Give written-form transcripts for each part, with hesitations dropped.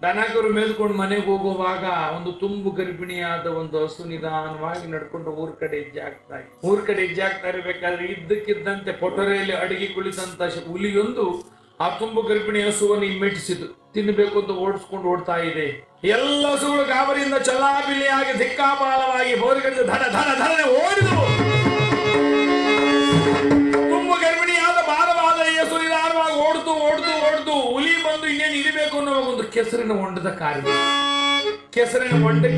ದನಕರು ಮೇಲ್ಕೊಂಡು ಮನೆಗೆ ಹೋಗುವಾಗ ಒಂದು ತುಂಬು ಗರ್ಭಿಣಿಯಾದ ಒಂದು ಹಸು ನಿಧಾನವಾಗಿ ನಡ್ಕೊಂಡು ಊರ್ ಕಡೆ ಹೆಜ್ಜೆ ಆಗ್ತಾ ಇರ್ಬೇಕಾದ್ರೆ ಇದ್ದಕ್ಕಿದ್ದಂತೆ ಪೊಟರೆಯಲ್ಲಿ ಅಡಗಿ ಕುಳಿತಂತ ಹುಲಿಯೊಂದು ಆ ತುಂಬು ಗರ್ಭಿಣಿ ಹಸುವನ್ನು ಮೆಟ್ಟಿಸಿತು. ತಿನ್ನಬೇಕು ಅಂತ ಓಡಿಸ್ಕೊಂಡು ಓಡ್ತಾ ಇದೆ. ಎಲ್ಲ ಹಸುಗಳು ಗಾಬರಿಯಿಂದ ಚಲ್ಲಾಬಿಲ್ಲಿಯಾಗಿ ದಿಕ್ಕಾಪಾಲವಾಗಿ ಬೋರಿಗಡಿದ ಧನ ಧನ ಧನ ಓಡಿದವು. ತುಂಬು ಗರ್ಭಿಣಿಯಾದ ಭಾರವಾದ ಹಸು ನಿಧಾನವಾಗಿ ಓಡ್ದು ಹುಲಿ ಬಂದು ಇನ್ನೇನು ಇರಬೇಕು ಅನ್ನೋ ಒಂದು ಕೆಸರಿನ ಹೊಂಡದ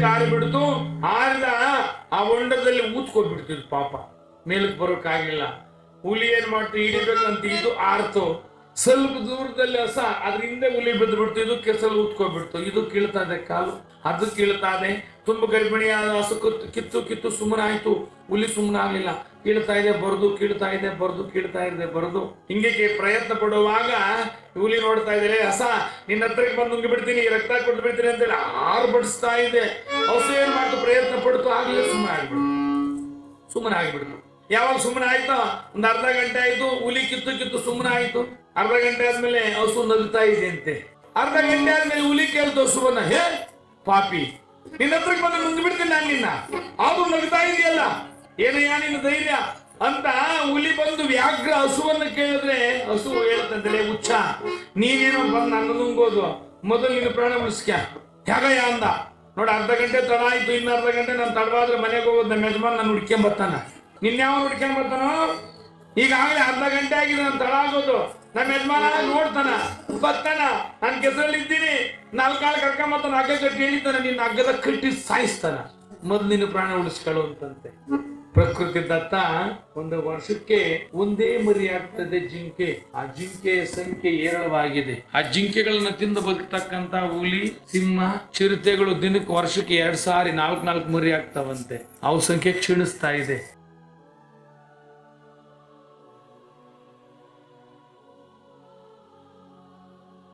ಕಾರಿ ಬಿಡ್ತು. ಆರಿದ ಆ ಹೊಂಡದಲ್ಲಿ ಊದ್ಕೊಬಿಡ್ತಿದ್ ಪಾಪ, ಮೇಲಕ್ಕೆ ಬರೋಕ್ಕಾಗಿಲ್ಲ. ಹುಲಿ ಏನ್ ಮಾಡ್ತು, ಹಿಡಿಬೇಕಂತ ಇದು ಆರ್ತು. ಸ್ವಲ್ಪ ದೂರದಲ್ಲಿ ಹಸ ಅದ್ರ ಹಿಂದೆ ಹುಲಿ ಬಿದ್ದು ಬಿಡ್ತು. ಇದು ಕೆಸರು ಊದ್ಕೊಬಿಡ್ತು. ಇದು ಕೀಳ್ತಾ ಇದೆ ಕಾಲು, ಅದು ಕೀಳ್ತಾ ಇದೆ. ತುಂಬ ಗರ್ಭಿಣಿಯಾದ ಹಸು ಕಿತ್ತು ಸುಮ್ಮನಾಯ್ತು. ಹುಲಿ ಸುಮ್ಮನಾಗ್ಲಿಲ್ಲ. ಕೀಳ್ತಾ ಇದೆ ಬರದು ಹಿಂಗೆ ಪ್ರಯತ್ನ ಪಡುವಾಗ ಹುಲಿ ನೋಡ್ತಾ ಇದ್ದಾರೆ. ಹಸ ನಿನ್ನ ಹತ್ರಕ್ಕೆ ಬಂದು ನುಂಗಿ ಬಿಡ್ತೀನಿ, ರಕ್ತ ಕೊಟ್ಟು ಬಿಡ್ತೀನಿ ಅಂತೇಳಿ ಆರ್ಭಟಿಸ್ತಾ ಇದೆ. ಹಸು ಏನ್ ಮಾಡ್ತು, ಪ್ರಯತ್ನ ಪಡ್ತು, ಆಗ್ಲೇ ಸುಮ್ಮನೆ ಆಗ್ಬಿಡ್ತು. ಯಾವಾಗ ಸುಮ್ಮನೆ ಆಯ್ತು, ಒಂದ್ ಅರ್ಧ ಗಂಟೆ ಆಯ್ತು. ಹುಲಿ ಕಿತ್ತು ಸುಮ್ಮನೆ ಆಯ್ತು. ಅರ್ಧ ಗಂಟೆ ಆದ್ಮೇಲೆ ಹಸು ನಗ್ತಾ ಇದೆ ಅಂತೆ. ಅರ್ಧ ಗಂಟೆ ಆದ್ಮೇಲೆ ಹುಲಿ ಕೇಳ್ತು ಹಸುವನ್ನ, ಹೇ ಪಾಪಿ, ನಿನ್ನ ಹತ್ರಕ್ಕೆ ಬಂದು ನುಂಗಿ ಬಿಡ್ತೀನಿ ನಾನು ನಿನ್ನ, ಅದು ನಗ್ತಾ ಇದೆಯಲ್ಲ, ಏನಯ್ಯ ನಿನ್ನ ಧೈರ್ಯ ಅಂತ ಹುಲಿ ಬಂದು ವ್ಯಾಘ್ರ ಹಸುವನ್ನ ಕೇಳಿದ್ರೆ ಹಸು ಹೇಳ್ತಂತಲೇ, ಹುಚ್ಚ ನೀನೇನೋ ಬಂದು ನನ್ನ ನುಂಗೋದು, ಮೊದಲು ನಿನ್ನ ಪ್ರಾಣ ಉಳಿಸ್ಕ್ಯ ಹೇಗಯ್ಯ ಅಂದ. ನೋಡಿ, ಅರ್ಧ ಗಂಟೆ ತಡ ಆಯ್ತು, ಇನ್ನು ಅರ್ಧ ಗಂಟೆ ನಾನು ತಡವಾದ್ರೆ ಮನೆಗೆ ಹೋಗೋದು, ನಮ್ಮ ಯಜಮಾನ್ ನಾನು ಹುಡ್ಕೊಂಬರ್ತಾನ. ನಿನ್ಯಾವ ಹುಡ್ಕೊಂಬರ್ತಾನೋ, ಈಗಾಗಲೇ ಅರ್ಧ ಗಂಟೆ ಆಗಿದೆ, ನಾನು ತಡ ಆಗೋದು. ನಮ್ಮ ಯಜಮಾನ ನೋಡ್ತಾನ, ಬರ್ತಾನ, ನಾನು ಕೆಸರಲ್ಲಿ ಇದ್ದೀನಿ, ನಾಲ್ಕಾಳು ಕರ್ಕೊಂಬರ್ತಾನ, ಹಗ್ಗ ಕಟ್ಟಿ ಹೇಳಿತಾನ, ನಿನ್ನ ಹಗ್ಗದ ಕಟ್ಟಿ ಸಾಯಿಸ್ತಾನ, ಮೊದ್ಲು ನಿನ್ನ ಪ್ರಾಣ ಉಳಿಸ್ಕೊಳ್ಳುವಂತೆ. ಪ್ರಕೃತಿ ದತ್ತ ಒಂದು ವರ್ಷಕ್ಕೆ ಒಂದೇ ಮರಿ ಆಗ್ತದೆ ಜಿಂಕೆ. ಆ ಜಿಂಕೆಯ ಸಂಖ್ಯೆ ಏರಳವಾಗಿದೆ. ಆ ಜಿಂಕೆಗಳನ್ನ ತಿಂದು ಬದುಕ್ತಕ್ಕಂತ ಹುಲಿ, ಸಿಂಹ, ಚಿರತೆಗಳು ದಿನಕ್ಕೆ ವರ್ಷಕ್ಕೆ 2 ಸಾರಿ 4 ಮರಿ ಆಗ್ತಾವಂತೆ. ಅವು ಸಂಖ್ಯೆ ಕ್ಷೀಣಿಸ್ತಾ ಇದೆ.